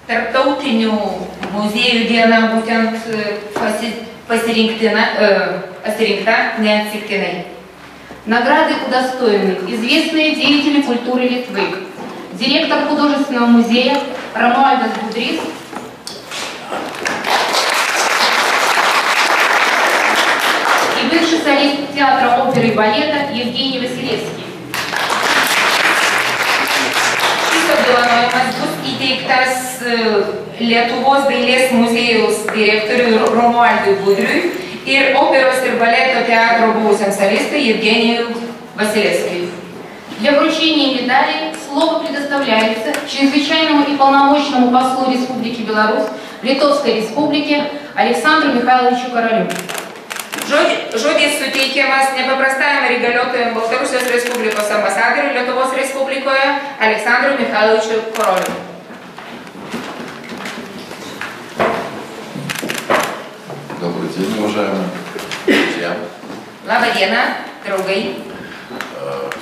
Tarptautinių muziejų diena būtent pasirinkta неотсектенной. Награды удостоены известные деятели культуры Литвы. Директор художественного музея Ромуальдас Будрис, и бывший солист театра оперы и балета Евгений Василевский. Šis apdovanojimas bus įteiktas Lietuvos dailės muziejaus direktoriui Romualdui Budriui ir operos ir baleto театра buvusiam солисту Евгению Василевскому. Для вручения медалей слово предоставляется чрезвычайному и полномочному послу Республики Беларусь в Литовской Республике Александру Михайловичу Королю. Žodis suteikiamas nepaprastajam įgaliotojam Baltarusijos Respublikos ambasadoriui Lietuvos Respublikoje Aleksandrui Michailovičiui Koroliui. Добрый день, уважаемые друзья. Лаба диена, draugai.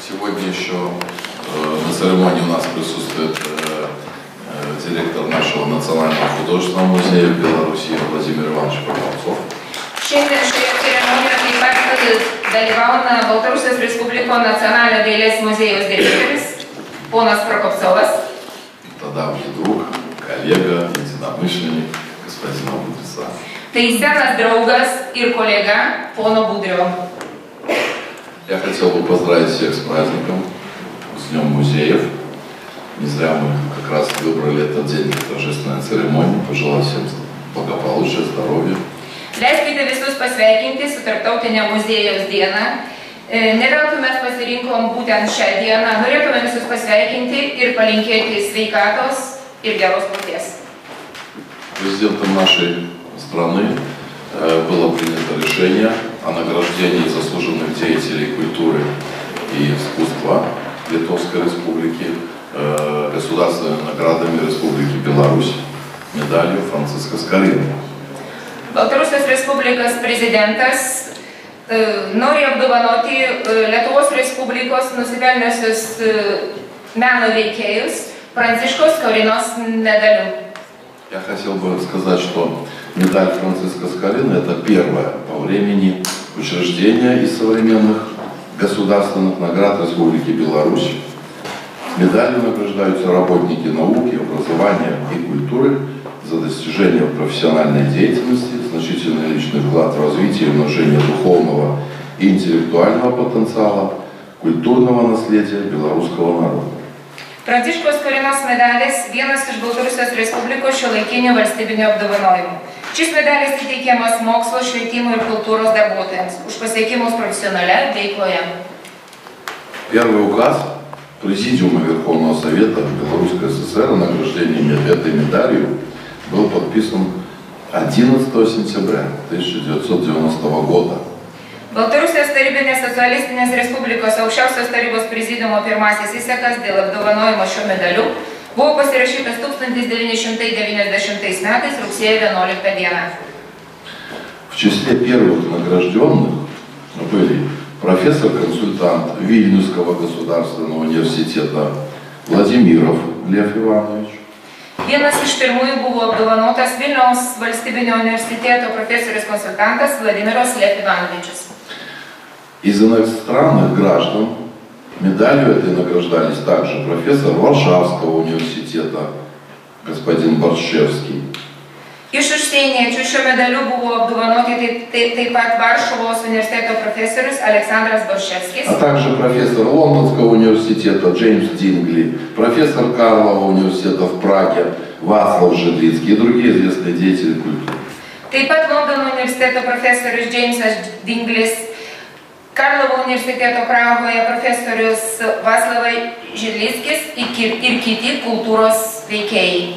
Сегодня еще на церемонии у нас присутствует директор нашего Национального художественного музея в Беларуси Владимир Иванович Поповцов. Šiandien šioje ceremonijoje taip pat dalyvauna Baltarusijos Respublikos nacionalinio dailės muziejaus direktorius ponas Prokopcovas. Это давний друг, коллега, единомышленник господина Будриса. Tai senas draugas ir kolega pono Budrio. Я хотел бы поздравить всех с праздником, с Днем музеев. Не зря мы как раз выбрали этот день для торжественной церемонии. Пожелать всем благополучия, здоровья. Leiskite visus pasveikinti su Tarptautinė muziejaus diena. Ne veltui mes pasirinkom būtent šią dieną. Norėtume visus pasveikinti ir palinkėti sveikatos ir geros kloties. Президентом нашей страны было принято решение о награждении заслуженных деятелей культуры и искусства Литовской Республики государственными наградами Республики Беларусь, медалью Франциска Скорины. Baltarusijos Respublikos prezidentas nori apdovanoti Lietuvos Respublikos nusipelniusius meno veikėjus Pranciškos Skorinos medaliu. Я хотел бы сказать, что медаль Франциска Скорины – это первое по времени учреждение из современных государственных наград Республики Беларусь. Медалью награждаются работники науки, образования и культуры за достижение профессиональной деятельности, значительный личный вклад в развитие и умножение духовного и интеллектуального потенциала, культурного наследия белорусского народа. Pranciškos Skorinos medalis vienas iš Baltarusijos Respublikos šiuolaikinių valstybinių apdovanojimų. Šis medalis įteikiamas mokslo, švietimo ir kultūros darbuotojams už pasiekimus profессиональной veikloje. Первый указ Президиума Верховного Совета Белорусской ССР о награждении этой медалью был подписан 11 сентября 1990 года. Baltarusijos Tarybinės socialistinės Respublikos aukščiausios tarybos prezidiumo pirmasis įsakas dėl apdovanojimo šiuo medaliu buvo pasirašytas 1990 metais rugsėjo 11 dieną. В числе первых награжденных были профессор-консультант Вильнюсского государственного университета Владимиров Лев Иванович. Vienas iš pirmųjų buvo apdovanotas Vilniaus valstybinio universiteto profesorius-konsultantas Vladimiras Lev Ivanovičius. Из иностранных граждан медалью этой награждались также профессор Варшавского университета господин Борщевский. Iš užsieniečių šiuo medaliu buvo apdovanoti taip pat Varšuvos universiteto profesorius Aleksandras Борщевskis. А также профессор Лондонского университета Джеймс Дингли, профессор Карлова университета в Праге Вацлав Жидлицкий и другие известные деятели культуры. Taip pat Londono universiteto profesorius Džeimsas Dinglis, Karlovo universiteto Prahoje profesorius Vaclavas Židlickis ir kiti kultūros veikėjai.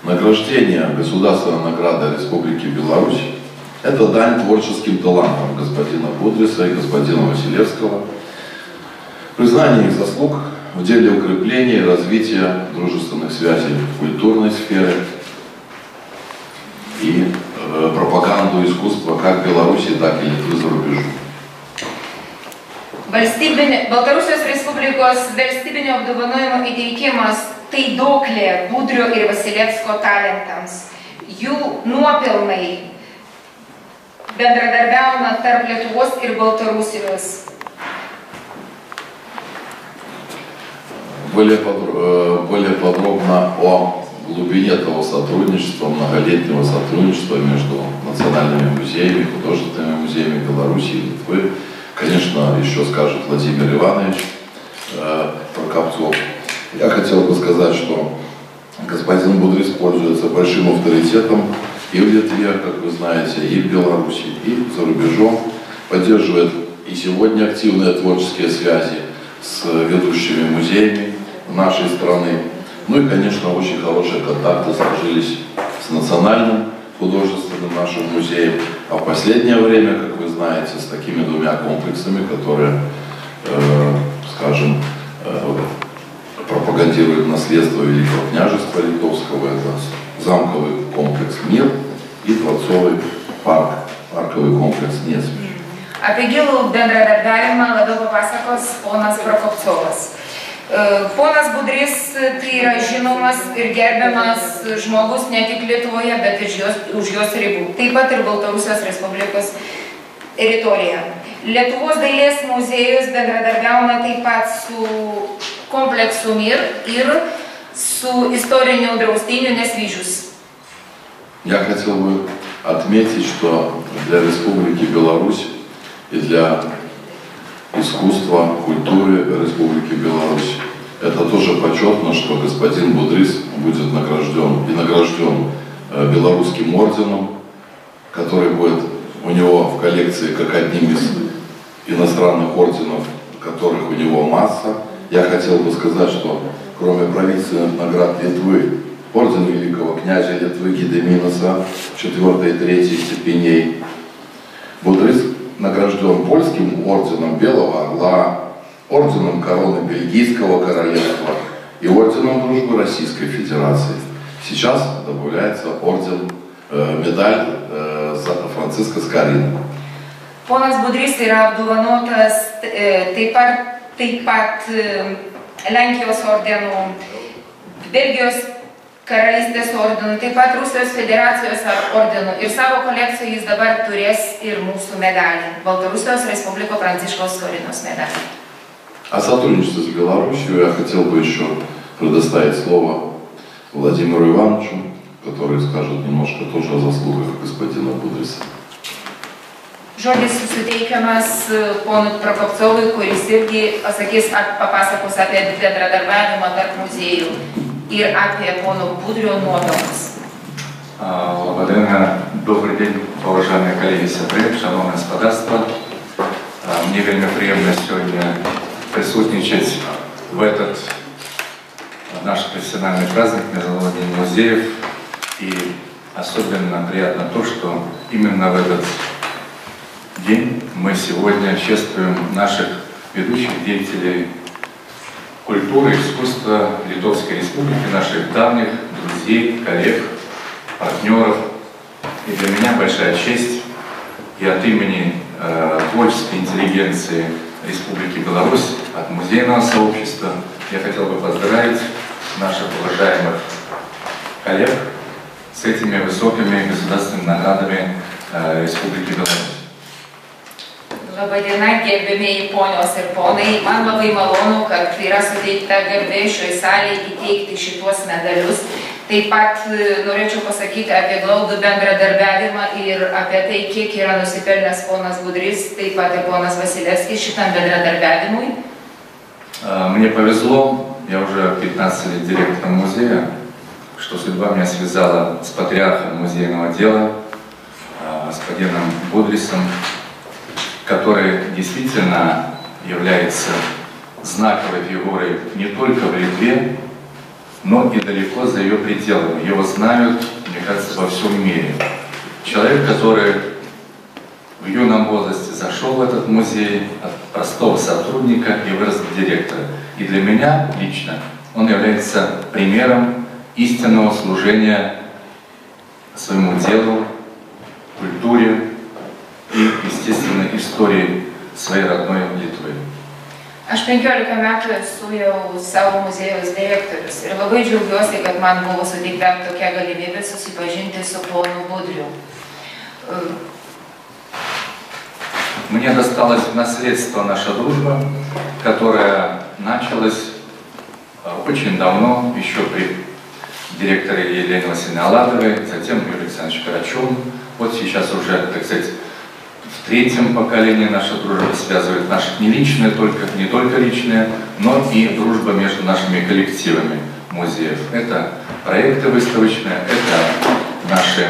Награждение государственной награды Республики Беларусь – это дань творческим талантам господина Будриса и господина Василевского, признание их заслуг в деле укрепления и развития дружественных связей в культурной сфере и пропаганду искусства как Беларуси, так и Литвы за рубежом. Baltarusijos Respublikos valstybinio apdovanojimo įteikimas tai Doklė, Budrio ir Vasilevsko talentams. Jų nuopelnai bendradarbiaujant tarp Lietuvos ir Baltarusijos. Более подробно о глубине того сотрудничества, многолетнего сотрудничества между национальными музеями, художественными музеями Беларуси и Литвы, конечно, еще скажет Владимир Иванович Прокопцов. Я хотел бы сказать, что господин Будрис пользуется большим авторитетом и в Литве, как вы знаете, и в Беларуси, и за рубежом. Поддерживает и сегодня активные творческие связи с ведущими музеями нашей страны. Ну и, конечно, очень хорошие контакты сложились с национальным художественным нашим музеем. А в последнее время, как вы знаете, с такими двумя комплексами, которые, скажем, пропагандируют наследство Великого княжества Литовского. Это замковый комплекс «Мир» и дворцовый парк, парковый комплекс «Несвеж». Apie gilų bendradarbiavimą labiau papasakos ponas Prokopcovas. Ponas Budrys tai yra žinomas ir gerbiamas žmogus ne tik Lietuvoje, bet ir už jos ribų. Taip pat ir Baltarusijos Respublikos teritorija. Lietuvos dailės muziejus bendradarbiauna taip pat su kompleksu «Мир» ir su istoriniu draustiniu «Несвижус». Я хотел бы отметить, что для Республики Беларусь и для искусства, культуры Республики Беларусь это тоже почетно, что господин Будрис будет награжден Белорусским орденом, который будет у него в коллекции как одним из иностранных орденов, которых у него масса. Я хотел бы сказать, что кроме правительственных наград Литвы, орден Великого князя Литвы Гедеминоса 4 и 3 степеней, Будрис награжден польским орденом Белого Орла, орденом короны Бельгийского королевства и орденом Дружбы Российской Федерации. Сейчас добавляется орден, медаль Франциска Скорина. Ponas Budrys yra apdovanotas taip pat Lenkijos ordinų, Belgijos karalystės ordinų, taip pat Rusijos federacijos ordinų. Ir savo kolekcijoje jis dabar turės ir mūsų medalį, Baltarusijos Respubliko Pranciškaus Skorinos medalį. О сотрудничестве с Беларусью я хотел бы еще предоставить слово Владимиру Ивановичу, который скажет немножко тоже о заслугах господина Budrysa. Žodis suteikiamas ponui Prokopcovui, kuris irgi papasakos apie bendradarbiavimą tarp muziejų ir apie pono Budrio nuopelnus. Добрый день, уважаемые коллеги, сябры, шановное господарство. Мне вельми приемно сегодня присутствовать в этот наш профессиональный праздник Международного дня музеев. И особенно приятно то, что именно в этот день мы сегодня чествуем наших ведущих деятелей культуры и искусства Литовской Республики, наших давних друзей, коллег, партнеров. И для меня большая честь и от имени творческой интеллигенции Республики Беларусь, от музейного сообщества я хотел бы поздравить наших уважаемых коллег с этими высокими государственными наградами Республики Беларусь. Labadiena, gerbėmėjai ponios ir ponai. Man labai malonu, kad yra suteikta garbė šioje salėje įteikti šitos medalius. Taip pat norėčiau pasakyti apie glaudų bendradarbiavimą ir apie tai, kiek yra nusipelnęs ponas Budrys, taip pat ir ponas Vasilevskis šitam bendradarbiavimui. Мне повезло, я уже 15 лет директором музея, что судьба меня связала с патриархом музейного дела, господином Будрисом, который действительно является знаковой фигурой не только в Литве, но и далеко за ее пределами. Его знают, мне кажется, во всем мире. Человек, который в юном возрасте зашел в этот музей от простого сотрудника и вырос в директора. И для меня лично он является примером истинного служения своему делу, культуре и, естественно, истории своей родной Литвы. Aš 15 metų esu jau savo muziejaus direktorius ir labai džiaugiuosi, kad man buvo suteikta tokia galimybė susipažinti su ponu Budriu. Мне досталось в наследство наша дружба, которая началась очень давно, еще при директоре Елене Васильевне Аладовой, затем Юрий Александрович Карачун. Вот сейчас уже, так сказать, в третьем поколении наша дружба связывает наших не только личные, но и дружба между нашими коллективами музеев. Это проекты выставочные, это наши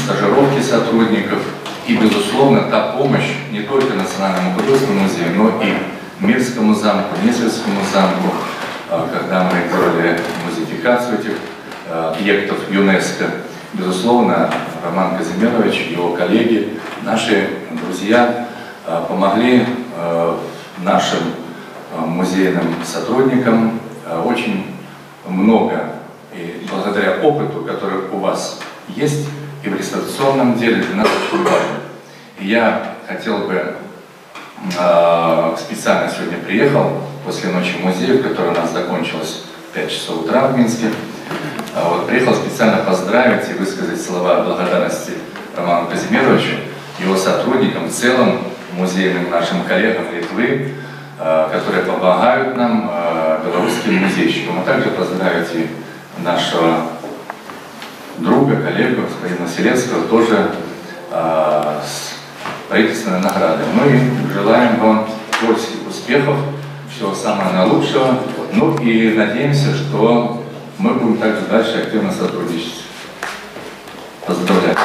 стажировки сотрудников и, безусловно, та помощь не только Национальному художественному музею, но и Мирскому замку, Несвежскому замку, когда мы делали музеификацию этих объектов ЮНЕСКО. Безусловно, Роман Казимирович, его коллеги, наши друзья помогли нашим музейным сотрудникам очень много. И благодаря опыту, который у вас есть, и в реставрационном деле для нас очень важно. И я хотел бы, специально сегодня приехал после ночи музеев, которая у нас закончилась в 5 часов утра в Минске. Вот, приехал специально поздравить и высказать слова благодарности Роману Казимировичу, его сотрудникам, в целом музейным нашим коллегам Литвы, которые помогают нам, белорусским музейщикам. А также поздравить и нашего друга, коллегу, господина Селецкого, тоже с правительственной наградой. Мы желаем вам творческих успехов, всего самого наилучшего, ну и надеемся, что мы будем также дальше активно сотрудничать. Поздравляю.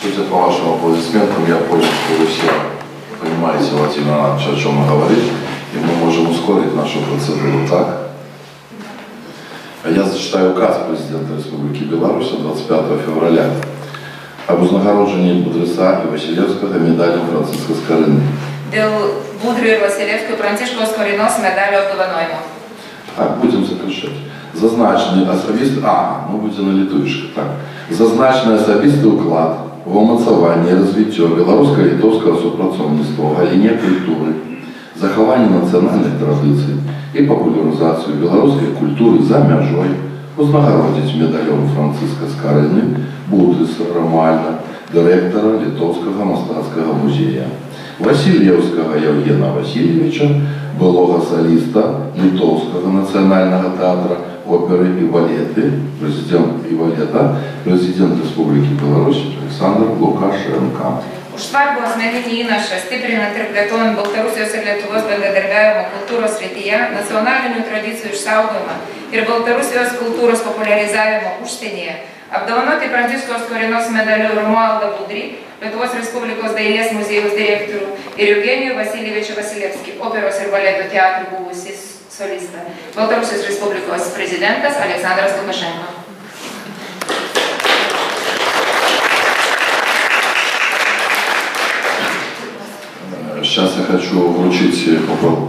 Судя по вашим аплодисментам, я понял, что вы все понимаете, Владимир Иванович, о чем мы говорим, и мы можем ускорить нашу процедуру, так? Я зачитаю указ президента Республики Беларусь 25 февраля об узнагородженні Будриса і Василевського медалью Франциска Скорини. Dėl Budrio ir Vasilevskio Pranciškaus Skorinos medalio apdovanojimo. Так, будем заключать. Зазначений особистий, ну будете на літуюшки, так. Зазначений особистий уклад в умацаванні і розвиття білорусько-литовського супрацовництва в галині культури, заховання національних традицій і популяризацію білоруської культури за межою узнагородить медальом Франциска Скорини Будриса Ромальна, директора Литовського мистецького музею, Василевського Євгена Васильовича, былого солиста Литовского национального театра оперы и балета, президент Республики Беларусь Олександр Лукашенко. Už svarbų asmeninį įnašą stiprinant ir plėtojant Baltarusijos ir Lietuvos bendradarbiavimo kultūros srityje, nacionalinių tradicijų išsaugojimą ir Baltarusijos kultūros popularizavimo užsienyje, apdovanoti Pranciškaus Skorinos medaliu Romualdą Budrį, Lietuvos Respublikos dailės muziejaus direktorių ir Eugenijų Vasiljevičių Vasilevskį, operos ir baleto teatrų buvusį solistą, Baltarusijos Respublikos prezidentas Aleksandras Lukašenko. Сейчас я хочу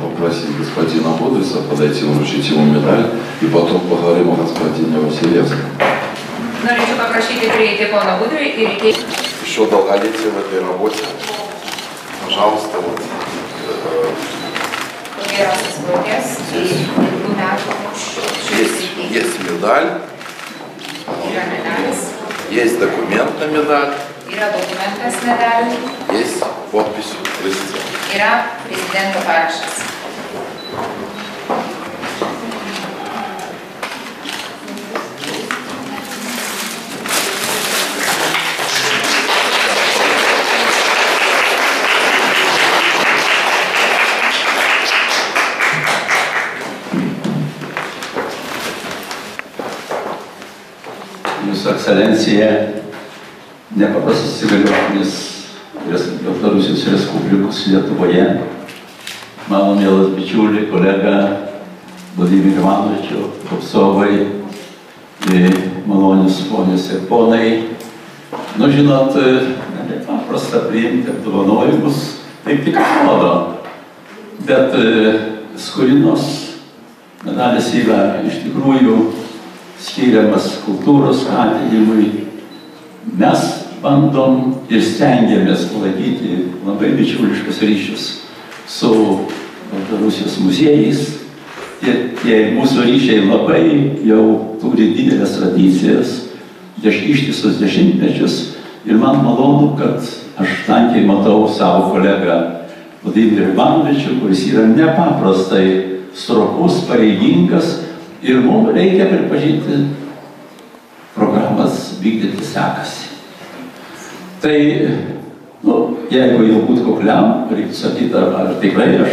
попросить господина Будриса подойти, вручить ему медаль, и потом поговорим о господине Василевском. Norėčiau paprašyti prieiti pono Budrį ir įteikti. Еще долголетие в этой работе. Пожалуйста, вот. Есть медаль. Есть документ на медаль. Есть подпись президента. Yra prezidento parašas. Jūsų ekscelencija, nepaprastas įgaliotinis Baltarusijos Respublikos Lietuvoje, mano mielas bičiuliai, kolega Vladimir Ivanovičių, atstovai, malonius ponios ir ponai. Nu, žinot, nepaprasta priimti apdovanojimus, taip tik atrodo, bet Skorinos medalis yra iš tikrųjų skiriamas kultūros skatinimui, mes bandom ir stengiamės palaikyti labai bičiuliškus ryšius su Baltarusijos muziejais. Tie mūsų ryšiai labai jau turi didelės tradicijas, ištisus dešimtmečius. Ir man malonu, kad aš tankiai matau savo kolegą Vladimirą Ivanovičių, kuris yra nepaprastai stropus, pareigingas ir mums reikia pripažinti, programas vykdyti sekasi. Tai, jeigu jau būtų kukliam, reiktų sakyti, ar tikrai aš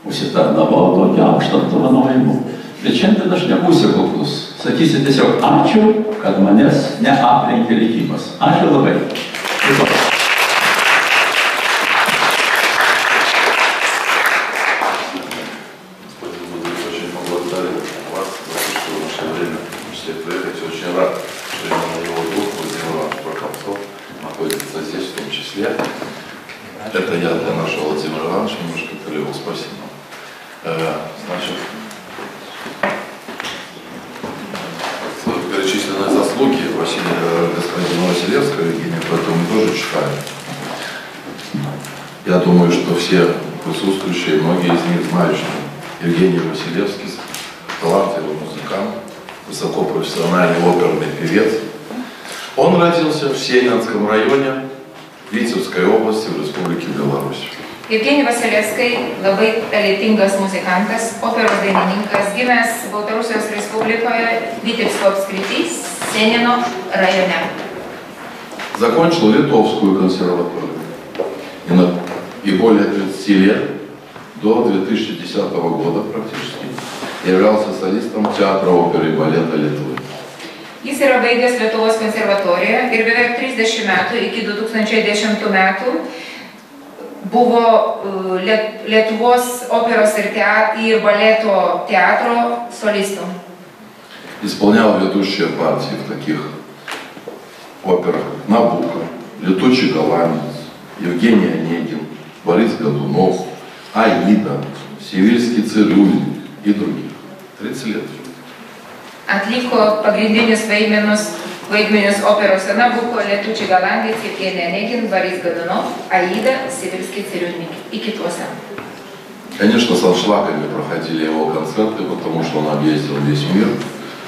užsitarnavau tokį aukštą apdovanojimą. Bet šiandien aš nebūsiu kuklus. Sakysiu tiesiog ačiū, kad manęs neaplenkė likimas. Ačiū labai. Это я для нашего Владимира Ивановича немножко коллегу, спасибо. Значит, перечисленные заслуги господина Василевского, Евгения, поэтому мы тоже читаем. Я думаю, что все присутствующие, многие из них знают, что Евгений Василевский талантливый музыкант, высокопрофессиональный оперный певец. Он родился в Сенянском районе Витебской области в Республике Беларусь. Евgenijus Vasilevskis labai talentingas muzikantas, operos dainininkas, gimęs Baltarusijos Respublikoje, Vitebsko apskritis, Senino rajone. Закончил Литовскую консерваторию. И более 30 лет, до 2010 года практически, являлся солистом театра оперы и балета Литвы. Jis yra baigęs Lietuvos konservatoriją ir beveik 30 metų iki 2010 metų buvo Lietuvos operos ir baleto teatro солистом. Исполнял ведущие партии в таких операх «Набуко», «Летучий голландец», Евгений Онегин, Борис Годунов, «Аида», «Сивильский цирюльник» и других. 30 лет. Atliko pagrindinius vaidmenius operose «Набуко», «Летучий голландец», Евгений Онегин, Борис Годунов, «Аида», «Сибирский цирюльник» и кituose. Конечно, с аншлагами проходили его концерты, потому что он объездил весь мир.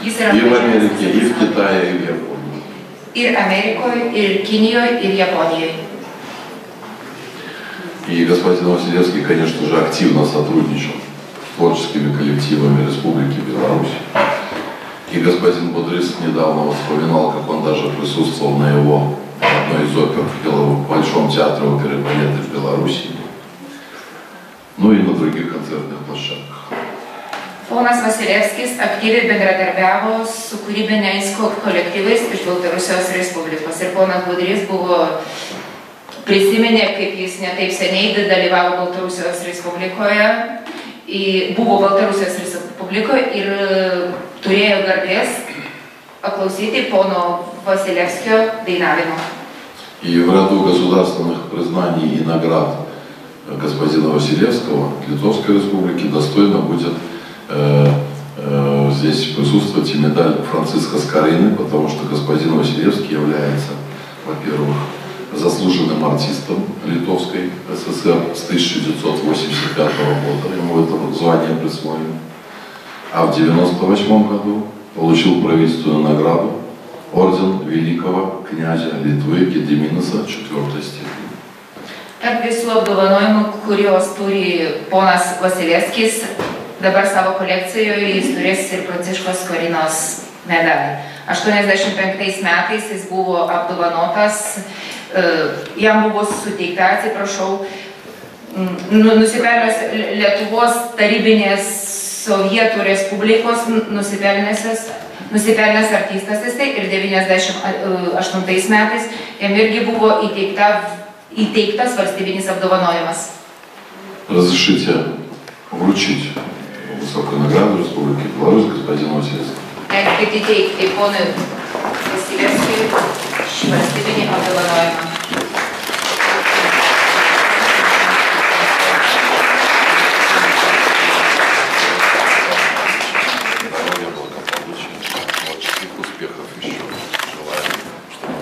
И в Америке, и в Китае, и в Японии. И в Америке, и в Китае, и в Японии. И господин Василевский, конечно же, активно сотрудничал с творческими коллективами Республики Беларусь. И господин Бодрис недавно вспоминал, как он даже присутствовал на его одной из опер в Большом театре оперы и балета в Беларуси. Ну и на других концертных площадках. Ponas Vasilevskis aktyviai bendradarbiavo su kūrybiniais kolektyvais iš Baltarusijos Respublikos. Ir ponas Budrys prisiminė, kaip jis netaip seniai dalyvavo Baltarusijos Respublikoje, buvo Baltarusijos Respublikoje ir turėjo garbės paklausyti pono Vasilevskio dainavimo. И в ряду государственных признаний и наград господина Василевского Литовской Республики достойно будет здесь присутствовать и медаль Франциска Скорины, потому что господин Василевский является, во-первых, заслуженным артистом Литовской ССР с 1985 года, ему это звание присвоено, а в 1998 году получил правительственную награду орден великого князя Литвы Gediminas 4-й степени. Tarp visų apdovanojimų, kuriuos turi ponas Vasilevskis, dabar savo kolekcijoje jis turės ir Pranciškos Skorinos medalį. 85 metais jis buvo apdovanotas, jam buvo suteikta, atsiprašau, nusipelnęs Lietuvos tarybinės Sovietų Respublikos nusipelnęs artistas jisai ir 98 metais jam irgi buvo įteiktas valstybinis apdovanojimas. Разрешите вручить высокую награду Республики Беларусь господину Василевскому. Leiskite įteikti ponui Vasilevskiui šį valstybinį apdovanojimą. Здоровья, благополучия, творческих успехов еще желаем, чтобы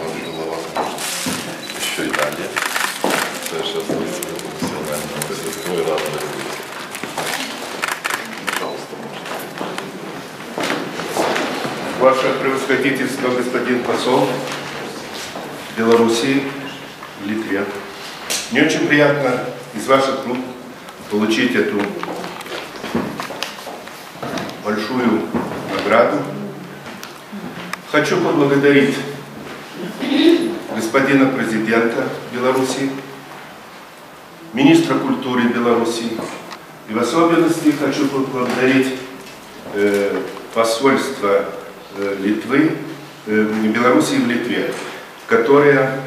Ваше превосходительство, господин посол Белоруссии в Литве. Мне очень приятно из ваших рук получить эту большую награду. Хочу поблагодарить господина президента Беларуси, министра культуры Беларуси, и в особенности хочу поблагодарить посольство Литвы, Беларуси в Литве, которое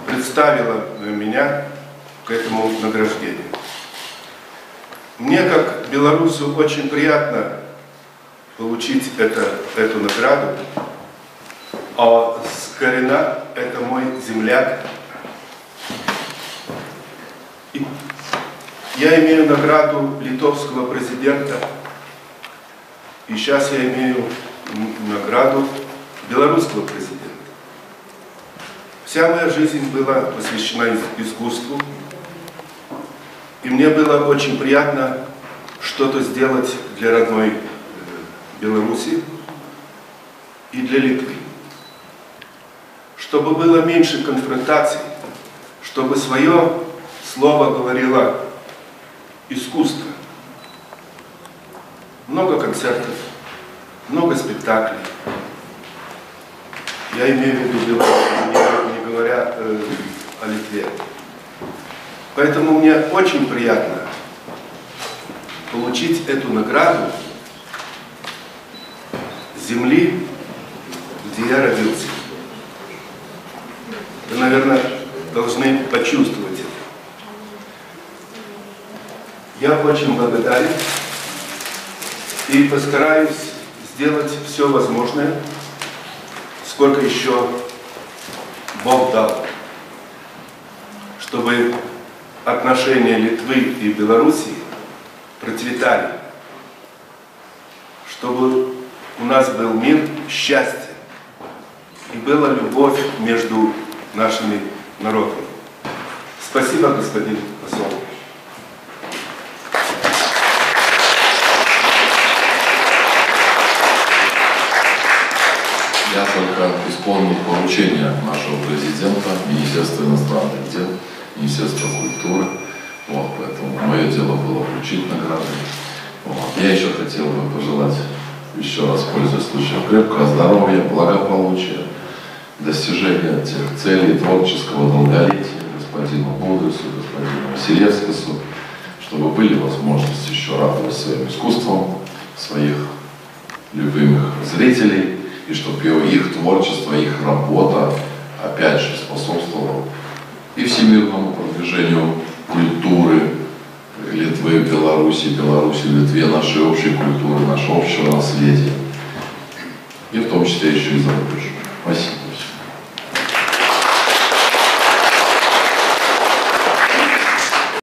представило меня к этому награждению. Мне, как белорусу, очень приятно получить эту награду, а Скорина – это мой земляк. И я имею награду литовского президента, и сейчас я имею награду белорусского президента. Вся моя жизнь была посвящена искусству, и мне было очень приятно что-то сделать для родной Беларуси и для Литвы. Чтобы было меньше конфронтаций, чтобы свое слово говорило искусство. Много концертов, много спектаклей. Я имею в виду, не говоря о Литве. Поэтому мне очень приятно получить эту награду с земли, где я родился. Вы, наверное, должны почувствовать это. Я очень благодарен и постараюсь сделать все возможное, сколько еще Бог дал, чтобы отношения Литвы и Белоруссии процветали, чтобы у нас был мир, счастье и была любовь между нашими народами. Спасибо, господин посол. Я только исполнил поручение нашего президента, Министерства иностранных дел, Министерства культуры. Вот, поэтому мое дело было вручить награды. Вот. Я еще хотел бы пожелать, еще раз пользуясь случаем, крепкого здоровья, благополучия, достижения тех целей творческого долголетия господину Бодрису, господину Василевскису, чтобы были возможности еще радовать своим искусством, своих любимых зрителей, и чтобы их творчество, их работа, опять же, способствовала и всемирному продвижению культуры Литвы, Беларуси, Литве, нашей общей культуры, нашего общего наследия, и в том числе еще и за рубеж. Спасибо.